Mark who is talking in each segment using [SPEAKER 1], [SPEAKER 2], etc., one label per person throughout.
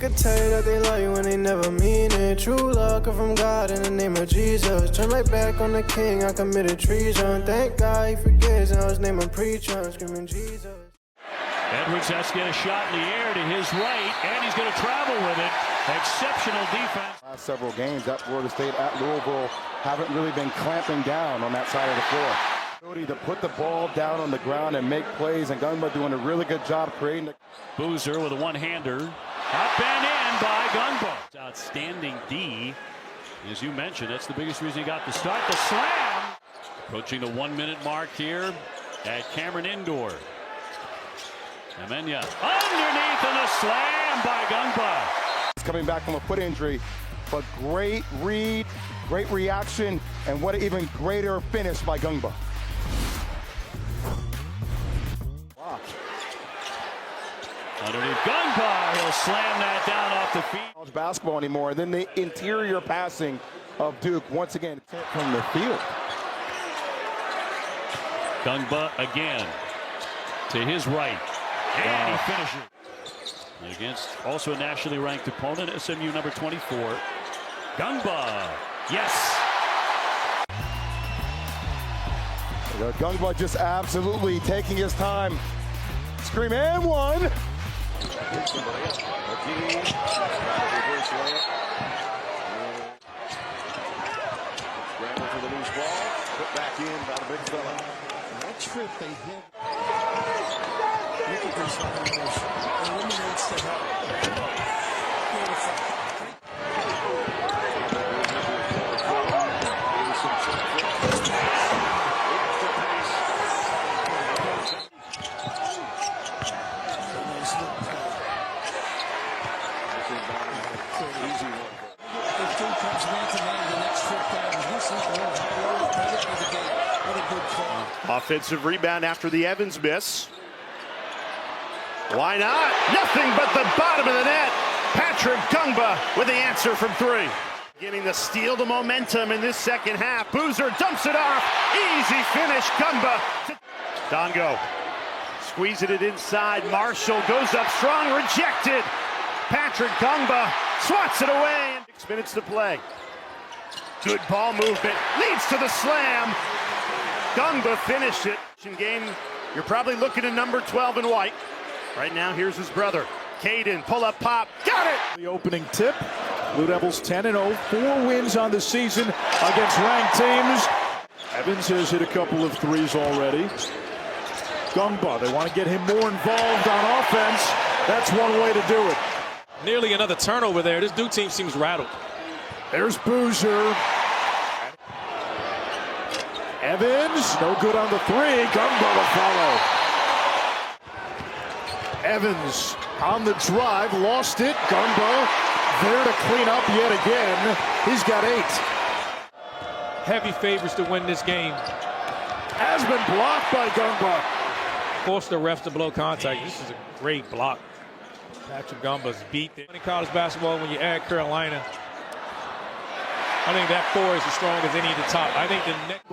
[SPEAKER 1] Could tell you that they love you when they never mean it. True love come from God in the name of Jesus. Turn my back on the king, I committed treason. Thank God he forgives, now his name I'm preaching, screaming Jesus.
[SPEAKER 2] Edwards has to get a shot in the air to his right, and he's going to travel with it. Exceptional defense.
[SPEAKER 3] Last several games at Florida State, at Louisville, haven't really been clamping down on that side of the floor. Ability to put the ball down on the ground and make plays, and Ngongba doing a really good job creating the...
[SPEAKER 2] Boozer with a one-hander. Up and in by Ngongba. Outstanding D. As you mentioned, that's the biggest reason he got the start. The slam. Approaching the 1 minute mark here at Cameron Indoor. Amenya underneath and a slam by Ngongba.
[SPEAKER 3] He's coming back from a foot injury, but great read, great reaction, and what an even greater finish by Ngongba. Wow.
[SPEAKER 2] Underneath Ngongba, he'll slam that down off the feet.
[SPEAKER 3] College basketball anymore, and then the interior passing of Duke once again from the field.
[SPEAKER 2] Ngongba again to his right, and he finishes against also a nationally ranked opponent, SMU number 24. Ngongba, yes.
[SPEAKER 3] Ngongba just absolutely taking his time. Scream and one.
[SPEAKER 4] Scramble for the loose ball. Put back in by the big fella. That trip they hit. Look at this elimination. Eliminates the help.
[SPEAKER 5] Offensive rebound after the Evans miss. Why not? Nothing but the bottom of the net. Patrick Ngongba with the answer from three. Getting the steal to momentum in this second half. Boozer dumps it off. Easy finish. Ngongba. Dongo squeezing it inside. Marshall goes up strong. Rejected. Patrick Ngongba swats it away. 6 minutes to play. Good ball movement. Leads to the slam. Ngongba finished it. Game, you're probably looking at number 12 in white. Right now, here's his brother. Caden, pull up pop. Got it!
[SPEAKER 6] The opening tip. Blue Devils 10-0, 4 wins on the season against ranked teams. Evans has hit a couple of threes already. Ngongba, they want to get him more involved on offense. That's one way to do it.
[SPEAKER 7] Nearly another turnover there. This Duke team seems rattled.
[SPEAKER 6] There's Boozer. Evans, no good on the three. Ngongba will follow. Evans on the drive, lost it. Ngongba there to clean up yet again. He's got 8.
[SPEAKER 7] Heavy favorites to win this game.
[SPEAKER 6] Has been blocked by Ngongba.
[SPEAKER 7] Forced the refs to blow contact. This is a great block. Patrick Ngongba's beat there. In college basketball, when you add Carolina, I think that 4 is as strong as any of the top. I think the next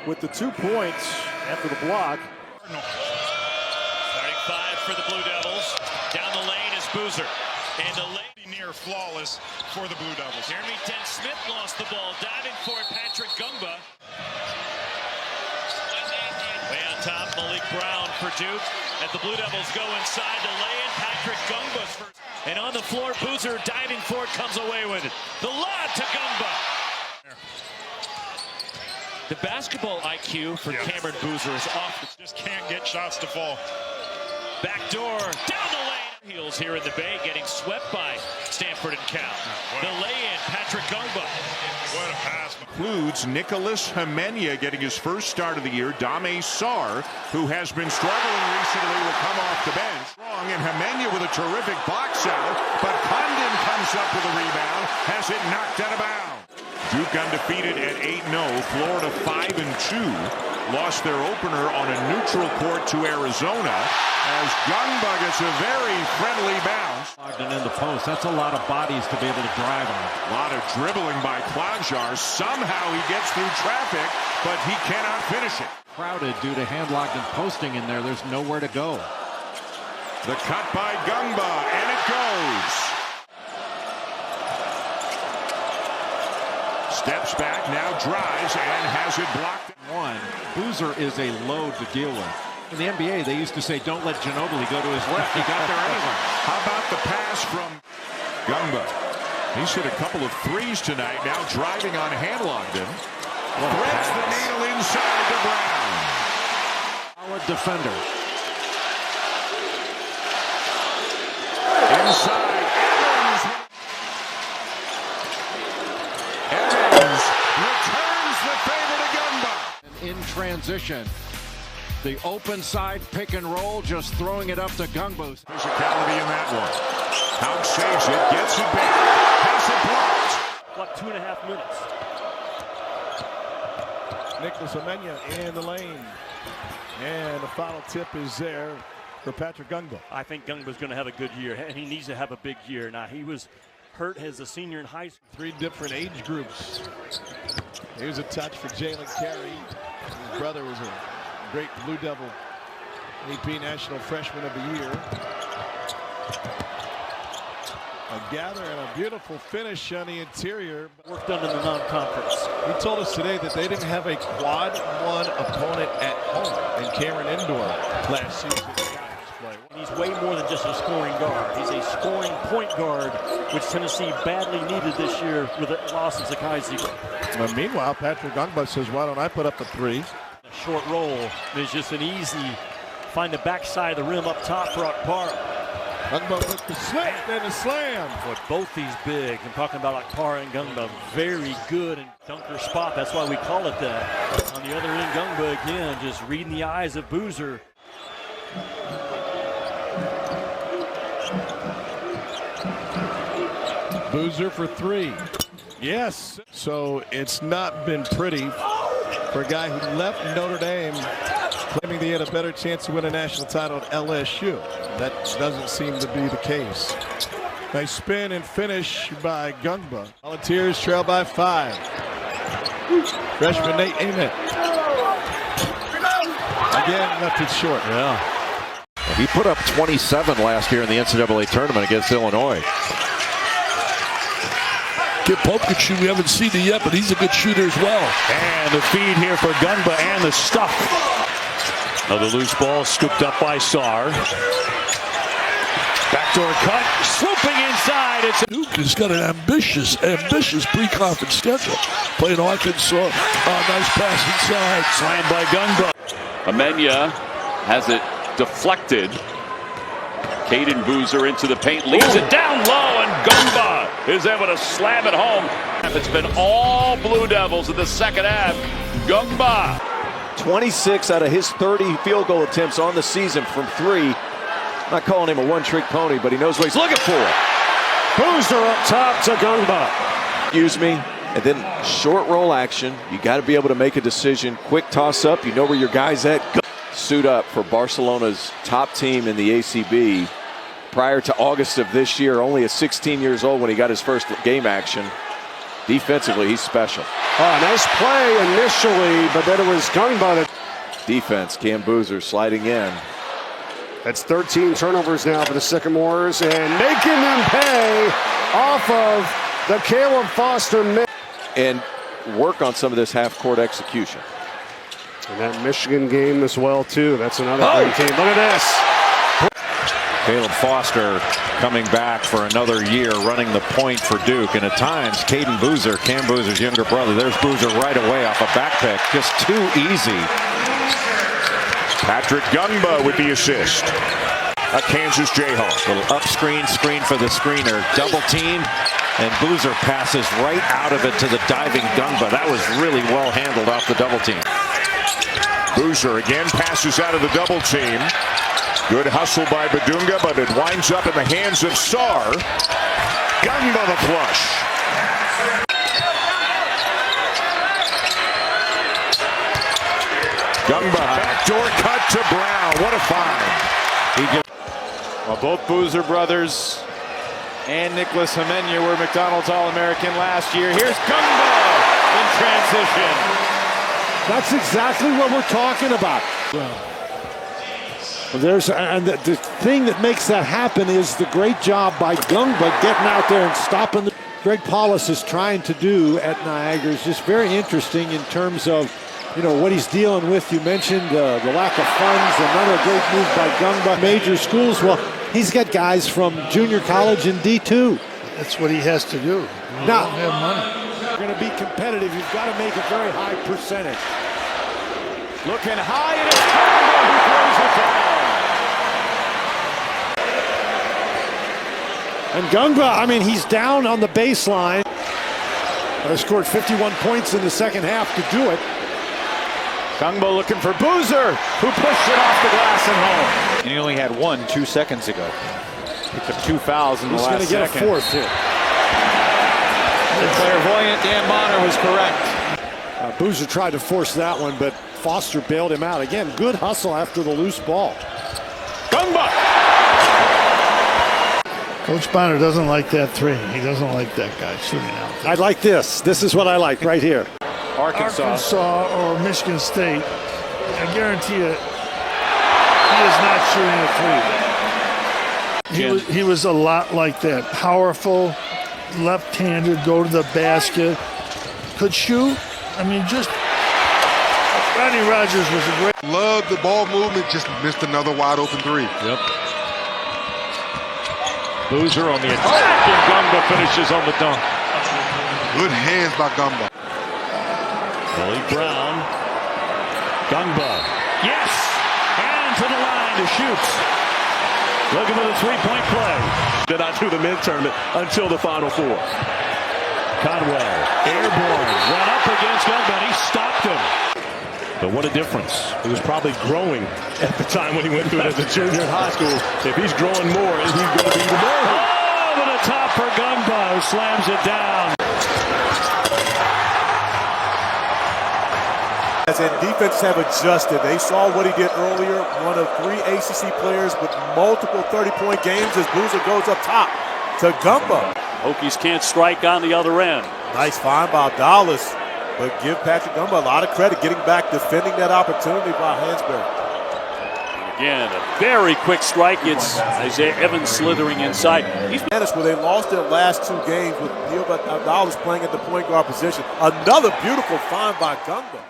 [SPEAKER 6] with the 2 points after the block.
[SPEAKER 2] Starting 5 for the Blue Devils. Down the lane is Boozer. And the lane
[SPEAKER 8] near flawless for the Blue Devils.
[SPEAKER 2] Jeremy Dent-Smith lost the ball. Diving for it, Patrick Ngongba. Way on top, Malik Brown for Duke. And the Blue Devils go inside to lay in. Patrick Ngongba's first. And on the floor, Boozer diving for it, comes away with it. The lob to Ngongba. The basketball IQ for Cameron Boozer is off.
[SPEAKER 8] Just can't get shots to fall.
[SPEAKER 2] Back door, down the lane. Heels here in the Bay, getting swept by Stanford and Cal. The lay-in, Patrick Ngongba.
[SPEAKER 8] What a pass.
[SPEAKER 9] Includes Nicholas Amenya getting his first start of the year. Dame Sarr, who has been struggling recently, will come off the bench. Strong, and Amenya with a terrific box out, but Condon comes up with a rebound, has it knocked out of bounds. Duke undefeated at 8-0. Florida 5-2. Lost their opener on a neutral court to Arizona as Ngongba gets a very friendly bounce.
[SPEAKER 10] And in the post, that's a lot of bodies to be able to drive on.
[SPEAKER 9] A lot of dribbling by Klajar. Somehow he gets through traffic, but he cannot finish it.
[SPEAKER 10] Crowded due to hand locked and posting in there. There's nowhere to go.
[SPEAKER 9] The cut by Ngongba, and it goes. Steps back, now drives, and has it blocked.
[SPEAKER 10] Boozer is a load to deal with. In the NBA, they used to say, don't let Ginobili go to his left. He got there anyway.
[SPEAKER 9] How about the pass from Ngongba? He's hit a couple of threes tonight, now driving on Hanlongden. Threads the needle inside to Brown.
[SPEAKER 10] Solid defender.
[SPEAKER 9] Inside, Evans returns the favor to Ngongba.
[SPEAKER 10] In transition, the open side pick and roll, just throwing it up to Ngongba.
[SPEAKER 9] Physicality in that one. Houck saves it, gets it back, has it blocked.
[SPEAKER 7] What, 2.5 minutes?
[SPEAKER 6] Nicholas Amenya in the lane. And the foul tip is there for Patrick Ngongba.
[SPEAKER 11] I think Ngongba's going to have a good year, and he needs to have a big year. Now, he was hurt as a senior in high school.
[SPEAKER 6] 3 different age groups. Here's a touch for Jalen Carey. His brother was a great Blue Devil AP National Freshman of the Year. A gather and a beautiful finish on the interior.
[SPEAKER 11] Work done in the non-conference.
[SPEAKER 6] He told us today that they didn't have a quad 1 opponent at home in Cameron Indoor last season.
[SPEAKER 11] He's way more than just a scoring guard. He's a scoring point guard, which Tennessee badly needed this year with a loss in Sakai Ziegler.
[SPEAKER 6] Meanwhile, Patrick Ngongba says, why don't I put up the 3?
[SPEAKER 11] A short roll is just an easy find the backside of the rim up top for Akpara.
[SPEAKER 6] Ngongba with the slit and the slam.
[SPEAKER 11] Boy, both these big. I'm talking about Akpara and Ngongba. Very good and dunker spot. That's why we call it that. On the other end, Ngongba again, just reading the eyes of Boozer.
[SPEAKER 6] Boozer for 3. Yes. So it's not been pretty for a guy who left Notre Dame claiming they had a better chance to win a national title at LSU. That doesn't seem to be the case. Nice spin and finish by Ngongba. Volunteers trail by 5. Freshman Nate Ament. Again, left it short.
[SPEAKER 10] Yeah. He put up 27 last year in the NCAA tournament against Illinois.
[SPEAKER 12] Kid Pope can shoot. We haven't seen it yet, but he's a good shooter as well.
[SPEAKER 2] And the feed here for Ngongba and the stuff. Another loose ball scooped up by Sarr. Backdoor cut, swooping inside.
[SPEAKER 12] Duke has got an ambitious pre-conference schedule. Playing Arkansas. Nice pass inside.
[SPEAKER 2] Slammed by Ngongba.
[SPEAKER 13] Amenya has it deflected. Caden Boozer into the paint, leaves it down low, and Ngongba is able to slam it home. It's been all Blue Devils in the second half. Ngongba.
[SPEAKER 14] 26 out of his 30 field goal attempts on the season from 3. Not calling him a one-trick pony, but he knows what he's looking for.
[SPEAKER 2] Boozer up top to Ngongba.
[SPEAKER 14] Excuse me. And then short roll action. You got to be able to make a decision. Quick toss up. You know where your guy's at. Suit up for Barcelona's top team in the ACB. Prior to August of this year, only at 16 years old when he got his first game action. Defensively, he's special.
[SPEAKER 15] Oh, nice play initially, but then it was Ngongba.
[SPEAKER 14] Defense, Cam Boozer sliding in.
[SPEAKER 15] That's 13 turnovers now for the Sycamores, and making them pay off of the Caleb Foster miss.
[SPEAKER 14] And work on some of this half-court execution.
[SPEAKER 15] And that Michigan game as well, too. That's another great team. Look at this.
[SPEAKER 10] Caleb Foster coming back for another year, running the point for Duke. And at times, Caden Boozer, Cam Boozer's younger brother, there's Boozer right away off a back pick. Just too easy.
[SPEAKER 9] Patrick Ngongba with the assist. A Kansas Jayhawk.
[SPEAKER 10] Little up screen for the screener. Double team. And Boozer passes right out of it to the diving Ngongba. That was really well handled off the double team.
[SPEAKER 9] Boozer again passes out of the double team. Good hustle by Badunga, but it winds up in the hands of Sarr. Ngongba the flush. Ngongba backdoor cut to Brown. What a find.
[SPEAKER 16] Well, both Boozer brothers and Nicholas Amenya were McDonald's All-American last year. Here's Ngongba in transition.
[SPEAKER 15] That's exactly what we're talking about.
[SPEAKER 17] And the thing that makes that happen is the great job by Ngongba getting out there and stopping. Greg Paulus is trying to do at Niagara is just very interesting in terms of, what he's dealing with. You mentioned the lack of funds. Another great move by Ngongba. Major schools. Well, he's got guys from junior college and D2.
[SPEAKER 12] That's what he has to do.
[SPEAKER 17] Now,
[SPEAKER 12] don't have money.
[SPEAKER 17] You're going to be competitive. You've got to make a very high percentage.
[SPEAKER 16] Looking high, and it's Ngongba who throws it down.
[SPEAKER 17] And Ngongba, he's down on the baseline. They scored 51 points in the second half to do it.
[SPEAKER 16] Ngongba looking for Boozer, who pushed it off the glass and home. And he only had 1 2 seconds ago. Picked up 2 fouls in the last second. He's going to get a fourth here. The clairvoyant Dan Bonner was correct.
[SPEAKER 17] Boozer tried to force that one, but Foster bailed him out. Again, good hustle after the loose ball.
[SPEAKER 16] Ngongba!
[SPEAKER 12] Coach Bonner doesn't like that three. He doesn't like that guy shooting out there.
[SPEAKER 17] I like this. This is what I like right here.
[SPEAKER 12] Arkansas or Michigan State, I guarantee you, he is not shooting a three. He was a lot like that. Powerful, left-handed, go to the basket, could shoot. Rodney Rogers was a great.
[SPEAKER 8] Loved the ball movement, just missed another wide open three.
[SPEAKER 2] Yep. Boozer on the attack, and Ngongba finishes on the dunk.
[SPEAKER 8] Good hands by Ngongba.
[SPEAKER 2] Billy Brown. Ngongba. Yes! And to the line to shoot. Looking for the three-point play.
[SPEAKER 18] Did not do the mid-tournament until the Final Four.
[SPEAKER 2] Conway, airborne, ran up against Ngongba, and he stopped him. But what a difference.
[SPEAKER 18] He was probably growing at the time when he went through it as a junior in high school. If he's growing more, he's going to be even more.
[SPEAKER 2] Oh, with a top for Ngongba, who slams it down.
[SPEAKER 19] And defenses have adjusted. They saw what he did earlier. One of 3 ACC players with multiple 30-point games as Boozer goes up top to Ngongba.
[SPEAKER 13] Hokies can't strike on the other end.
[SPEAKER 19] Nice find by Dallas. But give Patrick Ngongba a lot of credit getting back, defending that opportunity by Hansberry.
[SPEAKER 13] Again, a very quick strike. It's Isaiah Evans slithering inside.
[SPEAKER 19] Where they lost their last 2 games with Neil Dallas playing at the point guard position. Another beautiful find by Ngongba.